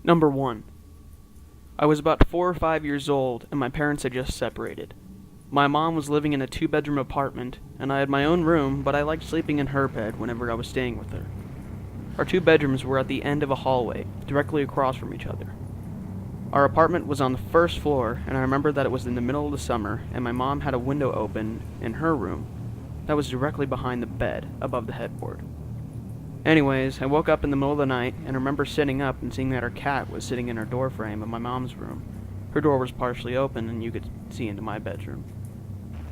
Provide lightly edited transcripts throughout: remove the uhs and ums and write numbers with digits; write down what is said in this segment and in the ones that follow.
Number 1. I was about 4 or 5 years old, and my parents had just separated. My mom was living in a 2-bedroom apartment, and I had my own room, but I liked sleeping in her bed whenever I was staying with her. Our 2 bedrooms were at the end of a hallway, directly across from each other. Our apartment was on the first floor, and I remember that it was in the middle of the summer, and my mom had a window open in her room that was directly behind the bed, above the headboard. Anyways, I woke up in the middle of the night, and remember sitting up and seeing that our cat was sitting in her doorframe of my mom's room. Her door was partially open, and you could see into my bedroom.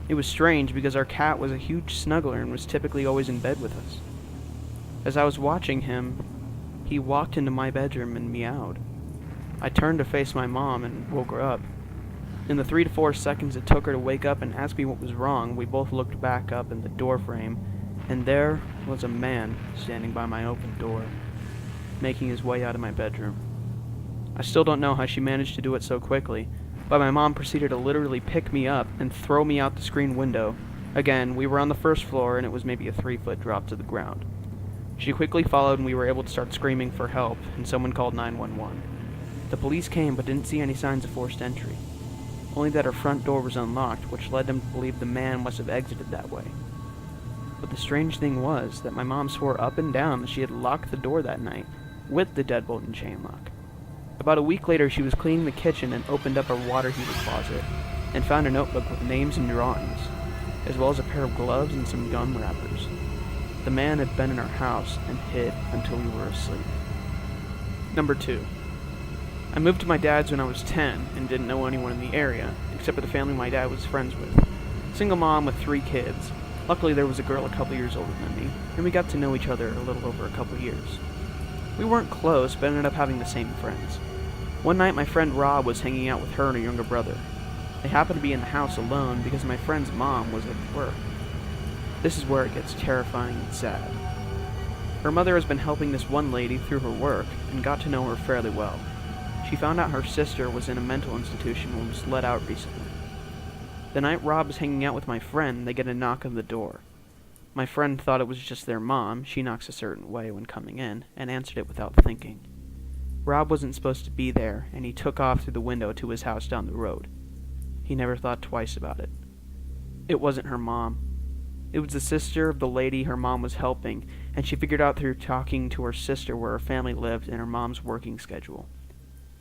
It was strange because our cat was a huge snuggler and was typically always in bed with us. As I was watching him, he walked into my bedroom and meowed. I turned to face my mom and woke her up. In the 3 to 4 seconds it took her to wake up and ask me what was wrong, we both looked back up in the doorframe, and there was a man standing by my open door, making his way out of my bedroom. I still don't know how she managed to do it so quickly, but my mom proceeded to literally pick me up and throw me out the screen window. Again, we were on the first floor and it was maybe a 3-foot drop to the ground. She quickly followed and we were able to start screaming for help, and someone called 911. The police came but didn't see any signs of forced entry, only that her front door was unlocked, which led them to believe the man must have exited that way. But the strange thing was that my mom swore up and down that she had locked the door that night, with the deadbolt and chain lock. About a week later, she was cleaning the kitchen and opened up her water heater closet, and found a notebook with names and drawings, as well as a pair of gloves and some gum wrappers. The man had been in our house and hid until we were asleep. Number 2. I moved to my dad's when I was 10 and didn't know anyone in the area, except for the family my dad was friends with. Single mom with 3 kids. Luckily there was a girl a couple years older than me, and we got to know each other a little over a couple years. We weren't close, but ended up having the same friends. One night my friend Rob was hanging out with her and her younger brother. They happened to be in the house alone because my friend's mom was at work. This is where it gets terrifying and sad. Her mother has been helping this one lady through her work and got to know her fairly well. She found out her sister was in a mental institution and was let out recently. The night Rob was hanging out with my friend, they get a knock on the door. My friend thought it was just their mom. She knocks a certain way when coming in, and answered it without thinking. Rob wasn't supposed to be there, and he took off through the window to his house down the road. He never thought twice about it. It wasn't her mom. It was the sister of the lady her mom was helping, and she figured out through talking to her sister where her family lived and her mom's working schedule.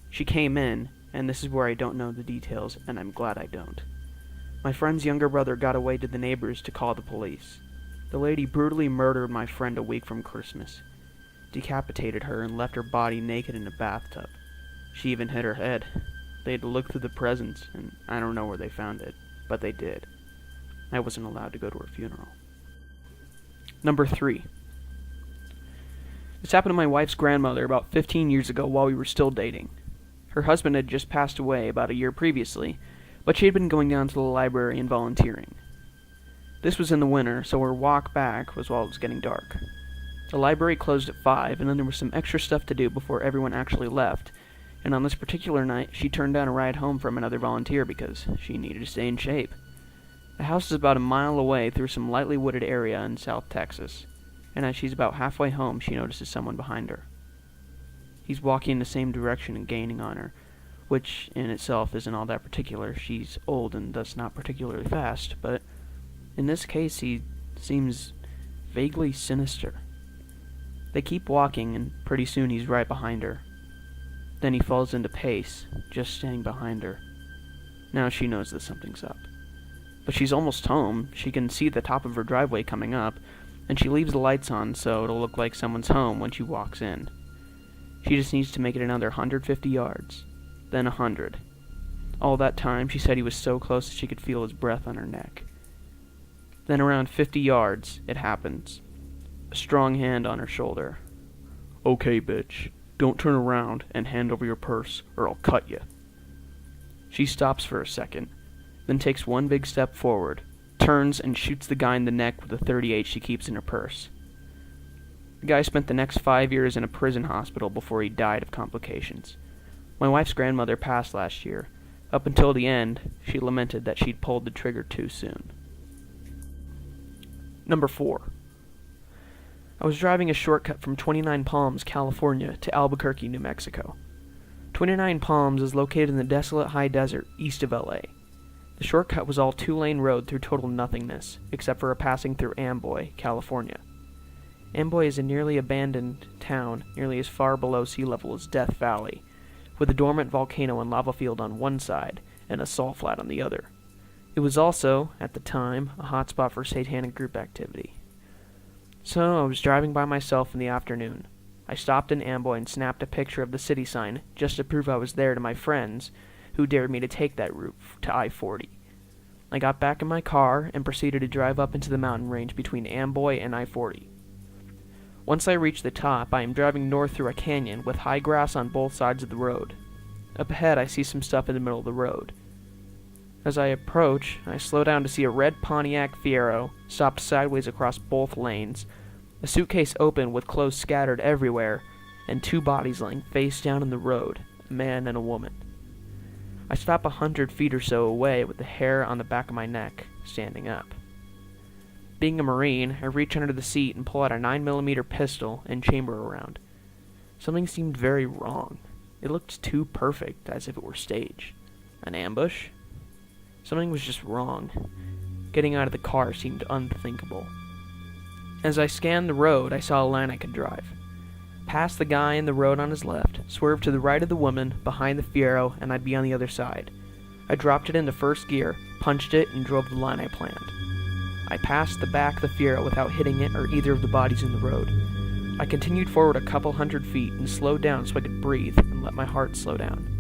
She came in, and this is where I don't know the details, and I'm glad I don't. My friend's younger brother got away to the neighbors to call the police. The lady brutally murdered my friend a week from Christmas, decapitated her, and left her body naked in a bathtub. She even hit her head. They had to look through the presents, and I don't know where they found it, but they did. I wasn't allowed to go to her funeral. Number 3. This happened to my wife's grandmother about 15 years ago while we were still dating. Her husband had just passed away about a year previously, but she had been going down to the library and volunteering. This was in the winter, so her walk back was while it was getting dark. The library closed at 5, and then there was some extra stuff to do before everyone actually left, and on this particular night, she turned down a ride home from another volunteer because she needed to stay in shape. The house is about a mile away through some lightly wooded area in South Texas, and as she's about halfway home, she notices someone behind her. He's walking in the same direction and gaining on her, which in itself isn't all that particular. She's old and thus not particularly fast, but in this case he seems vaguely sinister. They keep walking, and pretty soon he's right behind her. Then he falls into pace, just staying behind her. Now she knows that something's up. But she's almost home. She can see the top of her driveway coming up, and she leaves the lights on so it'll look like someone's home when she walks in. She just needs to make it another 150 yards, then 100. All that time, she said he was so close that she could feel his breath on her neck. Then around 50 yards, it happens. A strong hand on her shoulder. "Okay, bitch. Don't turn around and hand over your purse, or I'll cut you." She stops for a second, then takes one big step forward, turns and shoots the guy in the neck with a .38 she keeps in her purse. The guy spent the next 5 years in a prison hospital before he died of complications. My wife's grandmother passed last year. Up until the end, she lamented that she'd pulled the trigger too soon. Number 4. I was driving a shortcut from 29 Palms, California to Albuquerque, New Mexico. 29 Palms is located in the desolate high desert east of LA. The shortcut was all two-lane road through total nothingness, except for a passing through Amboy, California. Amboy is a nearly abandoned town nearly as far below sea level as Death Valley, with a dormant volcano and lava field on one side and a salt flat on the other. It was also, at the time, a hotspot for satanic group activity. So I was driving by myself in the afternoon. I stopped in Amboy and snapped a picture of the city sign just to prove I was there to my friends, who dared me to take that route to I-40. I got back in my car and proceeded to drive up into the mountain range between Amboy and I-40. Once I reach the top, I am driving north through a canyon with high grass on both sides of the road. Up ahead, I see some stuff in the middle of the road. As I approach, I slow down to see a red Pontiac Fiero stopped sideways across both lanes, a suitcase open with clothes scattered everywhere, and two bodies lying face down in the road, a man and a woman. I stop 100 feet or so away with the hair on the back of my neck standing up. Being a Marine, I reach under the seat and pull out a 9mm pistol and chamber around. Something seemed very wrong. It looked too perfect, as if it were staged. An ambush? Something was just wrong. Getting out of the car seemed unthinkable. As I scanned the road, I saw a line I could drive. Past the guy in the road on his left, swerved to the right of the woman, behind the Fiero, and I'd be on the other side. I dropped it into first gear, punched it, and drove the line I planned. I passed the back of the Fiero without hitting it or either of the bodies in the road. I continued forward a couple 100 feet and slowed down so I could breathe and let my heart slow down.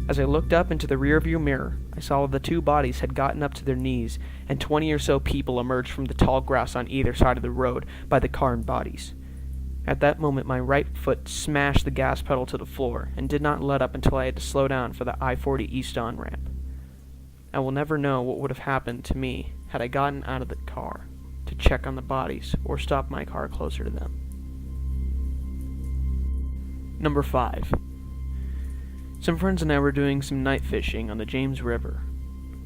As I looked up into the rearview mirror, I saw the two bodies had gotten up to their knees, and 20 or so people emerged from the tall grass on either side of the road by the car and bodies. At that moment, my right foot smashed the gas pedal to the floor and did not let up until I had to slow down for the I-40 east on-ramp. I will never know what would have happened to me had I gotten out of the car to check on the bodies or stopped my car closer to them. Number 5. Some friends and I were doing some night fishing on the James River.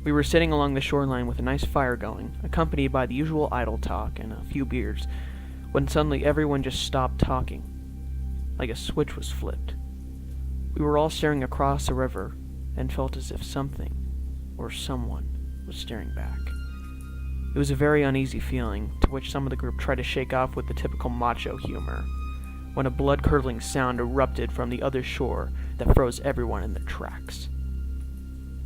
We were sitting along the shoreline with a nice fire going, accompanied by the usual idle talk and a few beers, when suddenly everyone just stopped talking, like a switch was flipped. We were all staring across the river and felt as if something or someone was staring back. It was a very uneasy feeling, to which some of the group tried to shake off with the typical macho humor, when a blood-curdling sound erupted from the other shore that froze everyone in their tracks.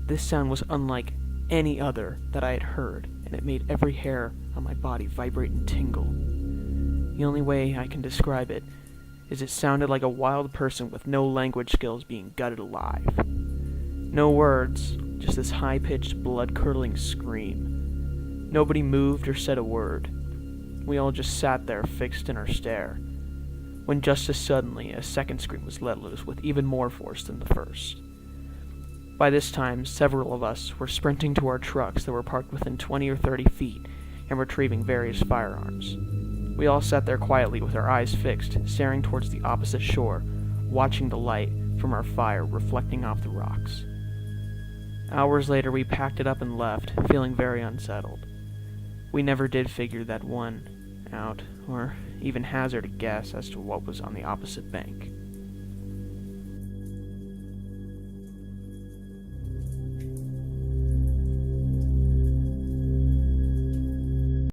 This sound was unlike any other that I had heard, and it made every hair on my body vibrate and tingle. The only way I can describe it is it sounded like a wild person with no language skills being gutted alive. No words, just this high-pitched, blood-curdling scream. Nobody moved or said a word. We all just sat there fixed in our stare, when just as suddenly a second scream was let loose with even more force than the first. By this time, several of us were sprinting to our trucks that were parked within 20 or 30 feet and retrieving various firearms. We all sat there quietly with our eyes fixed, staring towards the opposite shore, watching the light from our fire reflecting off the rocks. Hours later, we packed it up and left, feeling very unsettled. We never did figure that one out, or even hazard a guess as to what was on the opposite bank.